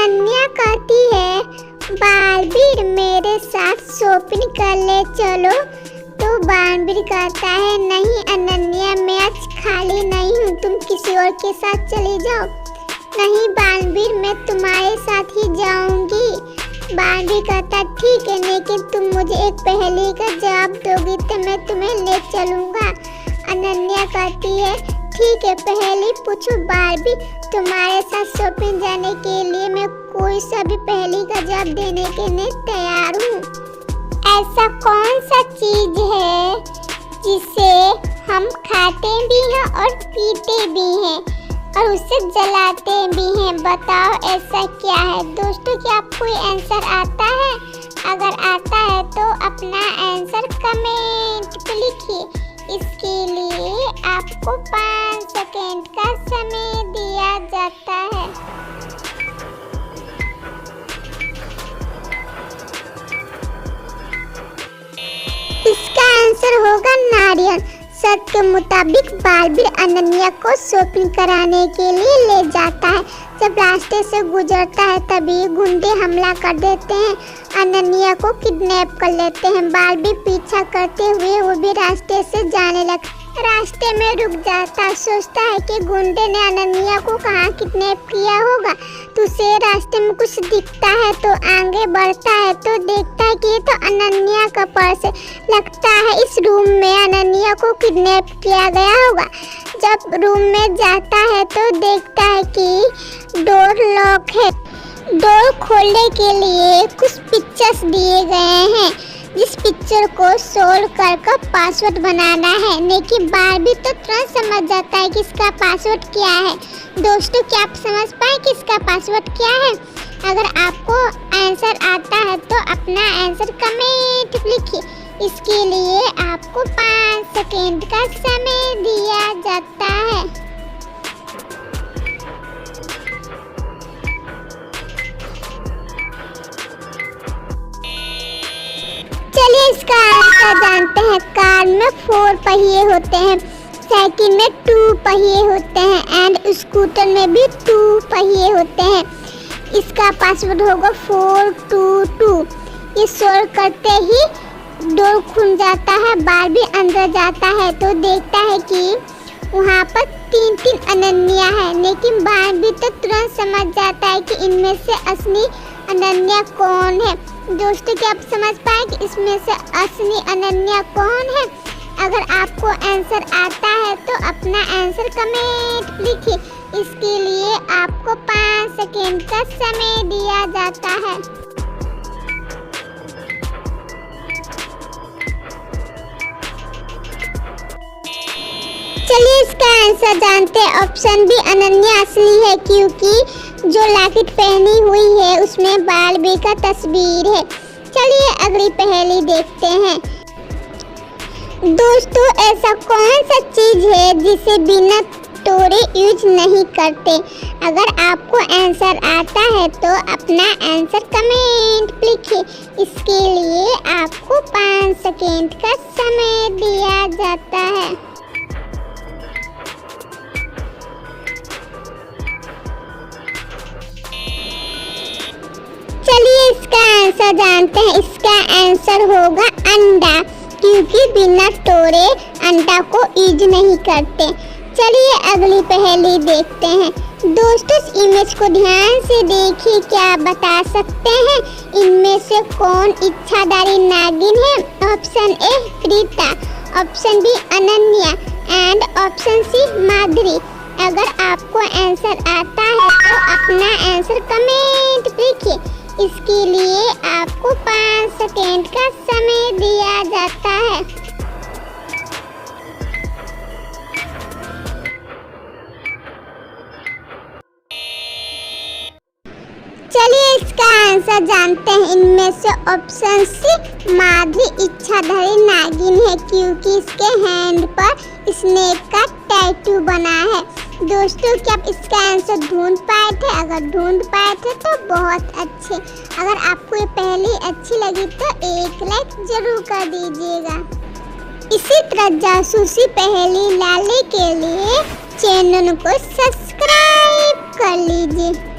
अनन्या कहती है बालवीर मेरे साथ शॉपिंग कर ले चलो, तो बालवीर कहता है नहीं अनन्या मैं आज खाली नहीं हूँ, तुम किसी और के साथ चले जाओ। नहीं बालवीर मैं तुम्हारे साथ ही जाऊंगी। बालवीर कहता ठीक है लेकिन तुम मुझे एक पहेली का जवाब दोगी तो मैं तुम्हें ले चलूँगा। अनन्या कहती है ठीक है पहेली पूछो बालवीर, तुम्हारे साथ शॉपिंग जाने के लिए मैं कोई सा भी पहेली का जवाब देने के लिए तैयार हूँ। ऐसा कौन सा चीज है जिसे हम खाते भी हैं और पीते भी हैं और उसे जलाते भी हैं, बताओ ऐसा क्या है। दोस्तों क्या आपको ये आंसर आता है? अगर आता है तो अपना आंसर कमेंट पे लिखिए। इसके लिए आपको 5 सेकेंड का समय दिया जाता है। इसका आंसर होगा नारियल। शर्त के मुताबिक बालवीर अनन्या को शॉपिंग कराने के लिए ले जाता है। जब रास्ते से गुजरता है तभी गुंडे हमला कर देते हैं, अनन्या को किडनैप कर लेते हैं। बालवीर पीछा करते हुए वो भी रास्ते से जाने लगता, रास्ते में रुक जाता, सोचता है कि गुंडे ने अनन्या को कहाँ किडनैप किया होगा। तो उसे रास्ते में कुछ दिखता है तो आगे बढ़ता है तो देखता है कि ये तो अनन्या का पर्स है। लगता है इस रूम में अनन्या को किडनैप किया गया होगा। जब रूम में जाता है तो देखता है कि डोर लॉक है। डोर खोलने के लिए कुछ पिक्चर्स दिए गए हैं जिस पिक्चर को सोल्व कर पासवर्ड बनाना है, लेकिन बालवीर तो तुरंत समझ जाता है कि इसका पासवर्ड क्या है। दोस्तों क्या आप समझ पाए कि इसका पासवर्ड क्या है? अगर आपको आंसर आता है तो अपना आंसर कमेंट लिखिए। इसके लिए आपको 5 सेकेंड का समय दिया जाता है। चलिए इसका आंसर जानते हैं। कार में 4 पहिए होते हैं, साइकिल में 2 पहिए होते हैं एंड स्कूटर में भी 2 पहिए होते हैं। इसका पासवर्ड होगा 422। ये सोल्व करते ही डोर खुल जाता है। बालवीर अंदर जाता है तो देखता है कि वहाँ पर 3 अनन्या है, लेकिन बालवीर तो तुरंत समझ जाता है कि इनमें से असली अनन्या कौन है। दोस्तों क्या आप समझ पाए कि इसमें से असली अनन्या कौन है? अगर आपको आंसर आता है तो अपना आंसर कमेंट लिखिए। इसके लिए आपको 5 सेकेंड का समय दिया जाता है। चलिए इसका आंसर जानते हैं। ऑप्शन बी अनन्या असली है क्योंकि जो लॉकेट पहनी हुई है उसमें बालवीर का तस्वीर है। चलिए अगली पहेली देखते हैं। दोस्तों ऐसा कौन सा चीज है जिसे बिना तोड़े यूज नहीं करते? अगर आपको आंसर आता है तो अपना आंसर कमेंट लिखिए। इसके लिए आपको 5 सेकेंड का समय दिया जाता है। चलिए इसका आंसर जानते हैं। इसका आंसर होगा अंडा, क्योंकि बिना तोड़े अंडा को यूज नहीं करते। चलिए अगली पहेली देखते हैं। दोस्तों इस इमेज को ध्यान से देखिए, क्या आप बता सकते हैं इनमें से कौन इच्छाधारी नागिन है? Option A Preeta, option B Ananya and option C Madhuri. अगर आपको आंसर आता है तो अपना आंसर कमेंट लिखिए। इसके लिए आपको 5 सेकेंड का समय दिया जाता है। चलिए इसका आंसर जानते हैं। इनमें से ऑप्शन सी माधुरी इच्छाधारी नागिन है क्योंकि इसके हैंड पर स्नेक का टैटू बना है। दोस्तों क्या आप इसका आंसर ढूंढ पाए थे? अगर ढूंढ पाए थे तो बहुत अच्छे। अगर आपको ये पहेली अच्छी लगी तो एक लाइक जरूर कर दीजिएगा। इसी तरह जासूसी पहेली लाने के लिए चैनल को सब्सक्राइब कर लीजिए।